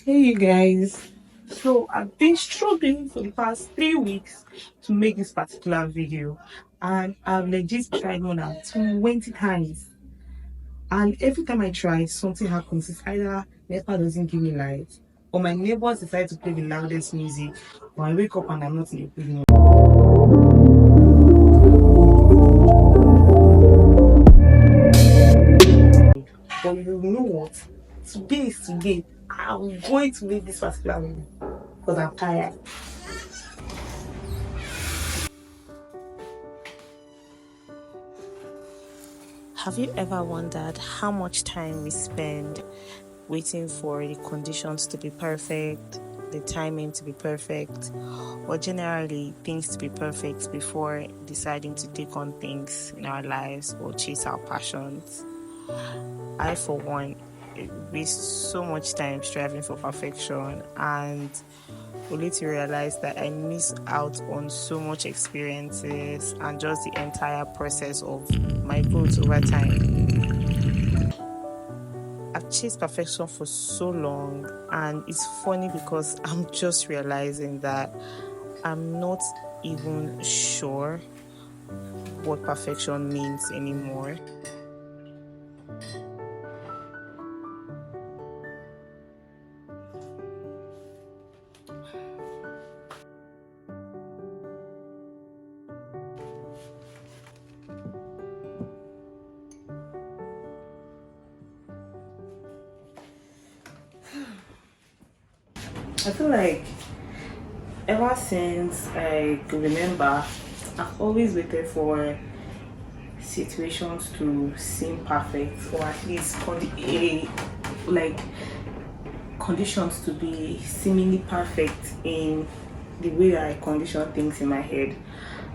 Hey you guys, so I've been struggling for the past 3 weeks to make this particular video, and I've legit tried more than 20 times, and every time I try something happens. It's either NEPA doesn't give me light, or my neighbors decide to play the loudest music, or I wake up and I'm not in a good mood. But you know what, today is today. I'm going to make this particular video because I'm tired. Have you ever wondered how much time we spend waiting for the conditions to be perfect, the timing to be perfect, or generally things to be perfect before deciding to take on things in our lives or chase our passions? I, for one, waste so much time striving for perfection and only to realize that I miss out on so much experiences and just the entire process of my growth over time. I've chased perfection for so long, and it's funny because I'm just realizing that I'm not even sure what perfection means anymore. I feel like ever since I could remember, I've always waited for situations to seem perfect, or at least like conditions to be seemingly perfect in the way that I condition things in my head.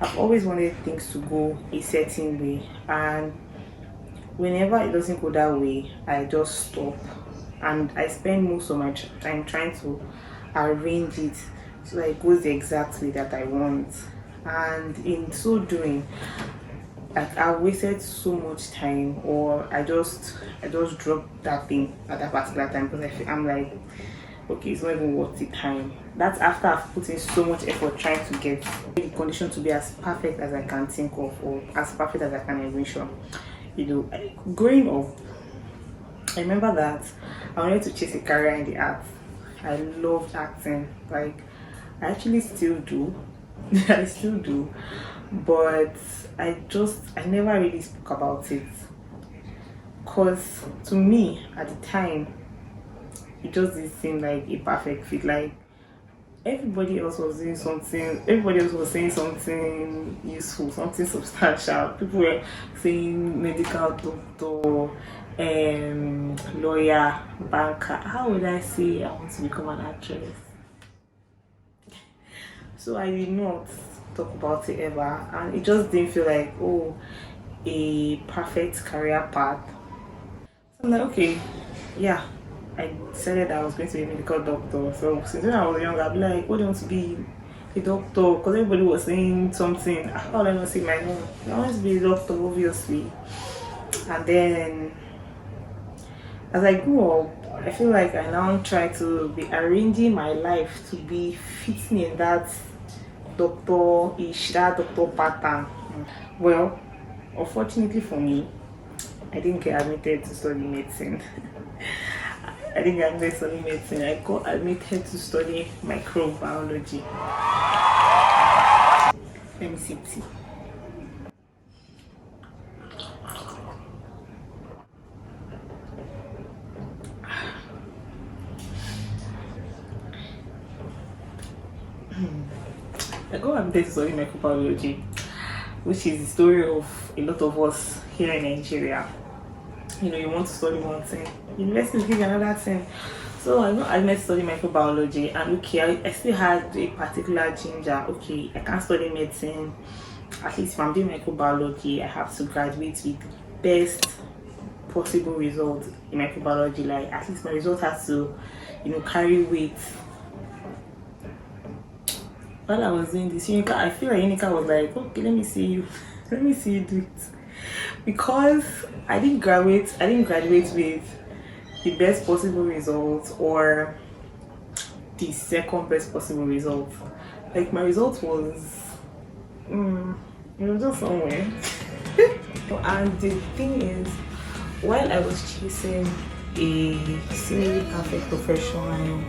I've always wanted things to go a certain way, and whenever it doesn't go that way, I just stop, and I spend most of my time trying to arrange it so that it goes the exact way that I want. And in so doing, like, I wasted so much time, or I just dropped that thing at that particular time because I'm like, okay, it's not even worth the time. That's after I've put in so much effort trying to get the condition to be as perfect as I can think of, or as perfect as I can envision. Growing up, I remember that I wanted to chase a career in the arts. I loved acting. Like, I actually still do. I still do. But I never really spoke about it. Because to me, at the time, it just didn't seem like a perfect fit. Like, everybody else was doing something, everybody else was saying something useful, something substantial. People were saying medical doctor, lawyer, banker. How would I say I want to become an actress? So I did not talk about it ever, and it just didn't feel like, oh, a perfect career path. So I'm like, okay, yeah, I decided I was going to be a medical doctor. So since when I was young, I'd be like, what do you want to be? A doctor? Because everybody was saying something. How would I not say my own? I want to be a doctor, obviously. And then as I grew up, I feel like I now try to be arranging my life to be fitting in that doctor-ish, that doctor pattern. Well, unfortunately for me, I didn't get admitted to study medicine. I didn't get admitted to study medicine. I got admitted to study microbiology. MCT. I got admitted to study microbiology, which is the story of a lot of us here in Nigeria. You want to study one thing, university will give you another thing. So I got admitted to study microbiology, and okay, I still had a particular ginger. Okay, I can't study medicine. At least if I'm doing microbiology, I have to graduate with the best possible result in microbiology. Like, at least my result has to, carry weight. While I was doing this, I feel like Unica was like, okay, let me see you, let me see you do it, because I didn't graduate with the best possible results, or the second best possible result. Like my result was, just somewhere. And the thing is, while I was chasing a seemingly perfect profession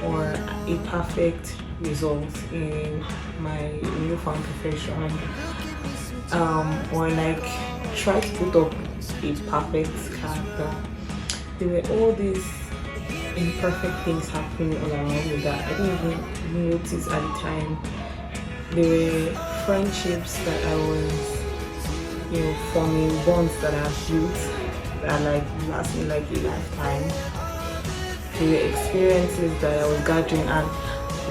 or a perfect result in my newfound profession, or like try to put up a perfect character, there were all these imperfect things happening all around me that I didn't even notice at the time. There were friendships that I was, forming, bonds that I've built that like lasting like a lifetime. There were experiences that I was gathering, and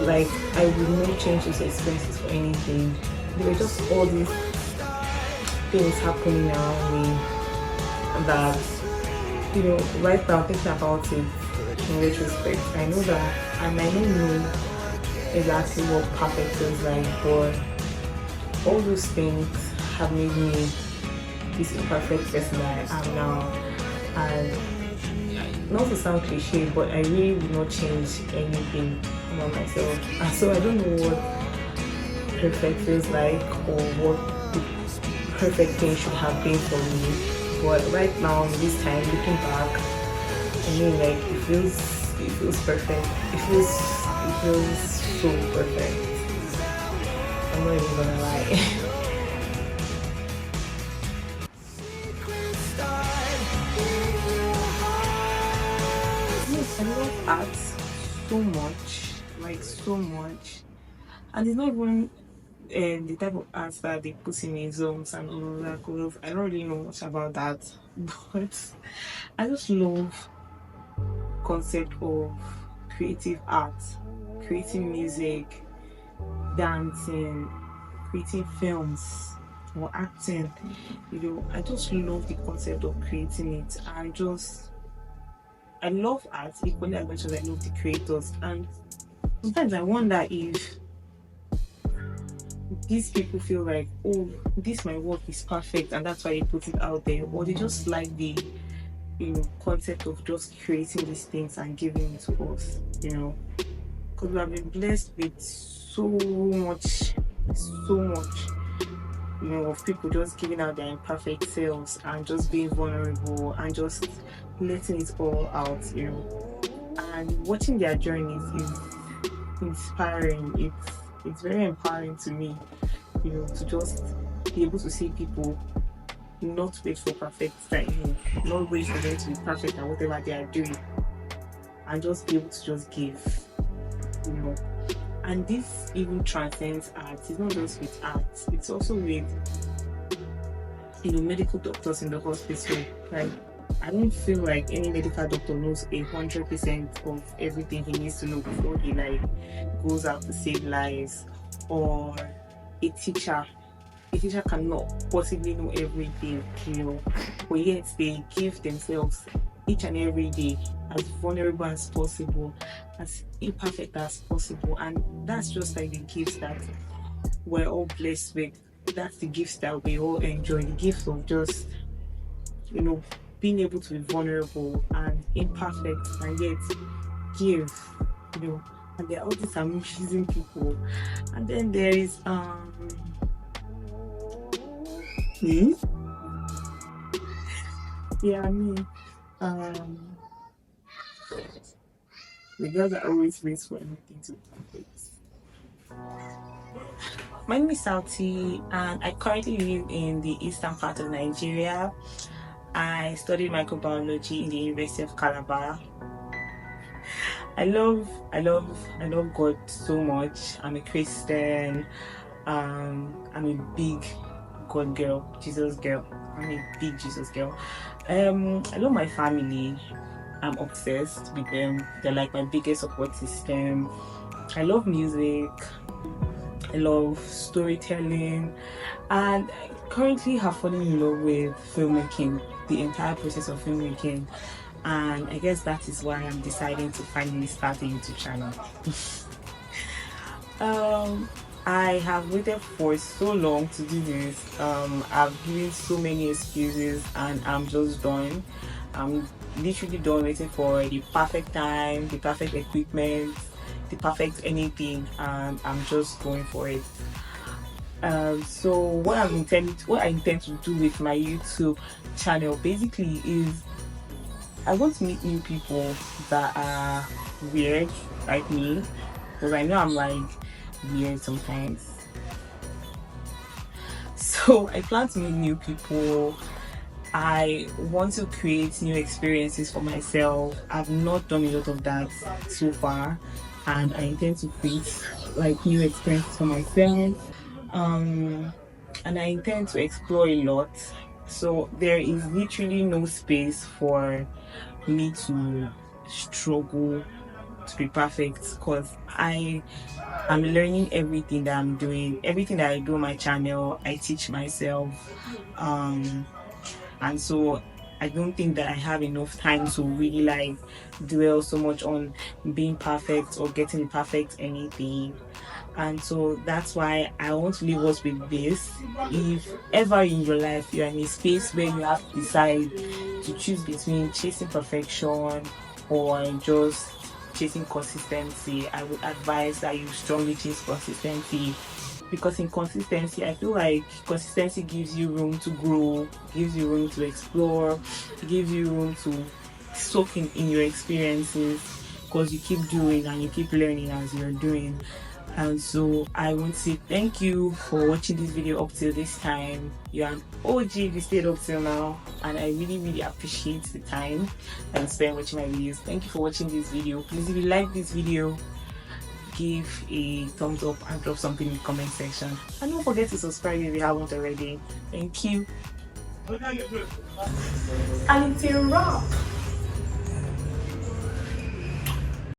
like I would not change those experiences for anything. There were just all these things happening around me that, right now thinking about it in retrospect, I know that I might not know exactly what perfect feels like, but all those things have made me this imperfect person that I am now. And not to sound cliche, but I really would not change anything about myself. And so I don't know what perfect feels like or what the perfect thing should have been for me. But right now, this time looking back, I mean, like it feels perfect. It feels so perfect. I'm not even gonna lie. Yes, I love art so much, like so much, and it's not even the type of art that they put in museums and all of that. Because I don't really know much about that, but I just love concept of creative art, creating music, dancing, creating films or acting. I just love the concept of creating it. I love art equally as much as I love the creators. And sometimes I wonder if these people feel like, oh, this my work is perfect and that's why they put it out there, or they just like the concept of just creating these things and giving it to us, because we have been blessed with so much of people just giving out their imperfect selves and just being vulnerable and just letting it all out, and watching their journeys is inspiring. It's very empowering to me, to just be able to see people not wait for perfect time, not wait for them to be perfect at whatever they are doing, and just be able to just give, And this even transcends art. It's not just with art, it's also with medical doctors in the hospital. Like, I don't feel like any medical doctor knows 100% of everything he needs to know before he goes out to save lives. Or a teacher cannot possibly know everything, but yet they give themselves each and every day as vulnerable as possible, as imperfect as possible. And that's just like the gifts that we're all blessed with. That's the gifts that we all enjoy, the gift of just being able to be vulnerable and imperfect and yet give, and there are all these amazing people. And then there is me. Yeah, me. The girl that always waits for anything to be perfect. My name is Sauti, and I currently live in the eastern part of Nigeria. I studied microbiology in the University of Calabar. I love God so much. I'm a Christian. I'm a big God girl, Jesus girl. I'm a big Jesus girl. I love my family. I'm obsessed with them. They're like my biggest support system. I love music. I love storytelling, and I currently have fallen in love with filmmaking, the entire process of filmmaking. And I guess that is why I'm deciding to finally start a YouTube channel. I have waited for so long to do this. I've given so many excuses and I'm just done. I'm literally done waiting for the perfect time, the perfect equipment, the perfect anything, and I'm just going for it. So what I intend to do with my YouTube channel basically is I want to meet new people that are weird like me, because I know I'm like weird sometimes. So I plan to meet new people. I want to create new experiences for myself. I've not done a lot of that so far, and I intend to create like new experiences for myself. And I intend to explore a lot. So there is literally no space for me to struggle to be perfect, because I'm learning everything that I'm doing. Everything that I do on my channel, I teach myself. And so I don't think that I have enough time to really like dwell so much on being perfect or getting the perfect anything. And so that's why I want to leave us with this. If ever in your life you're in a space where you have to decide to choose between chasing perfection or just chasing consistency, I would advise that you strongly chase consistency, because in consistency, I feel like consistency gives you room to grow, gives you room to explore, gives you room to soak in your experiences, because you keep doing and you keep learning as you're doing. And so I want to say thank you for watching this video up till this time. You're an OG if you stayed up till now, and I really appreciate the time and spend watching my videos. Thank you for watching this video. Please, if you like this video, give a thumbs up and drop something in the comment section, and don't forget to subscribe if you haven't already. Thank you. And it's a wrap.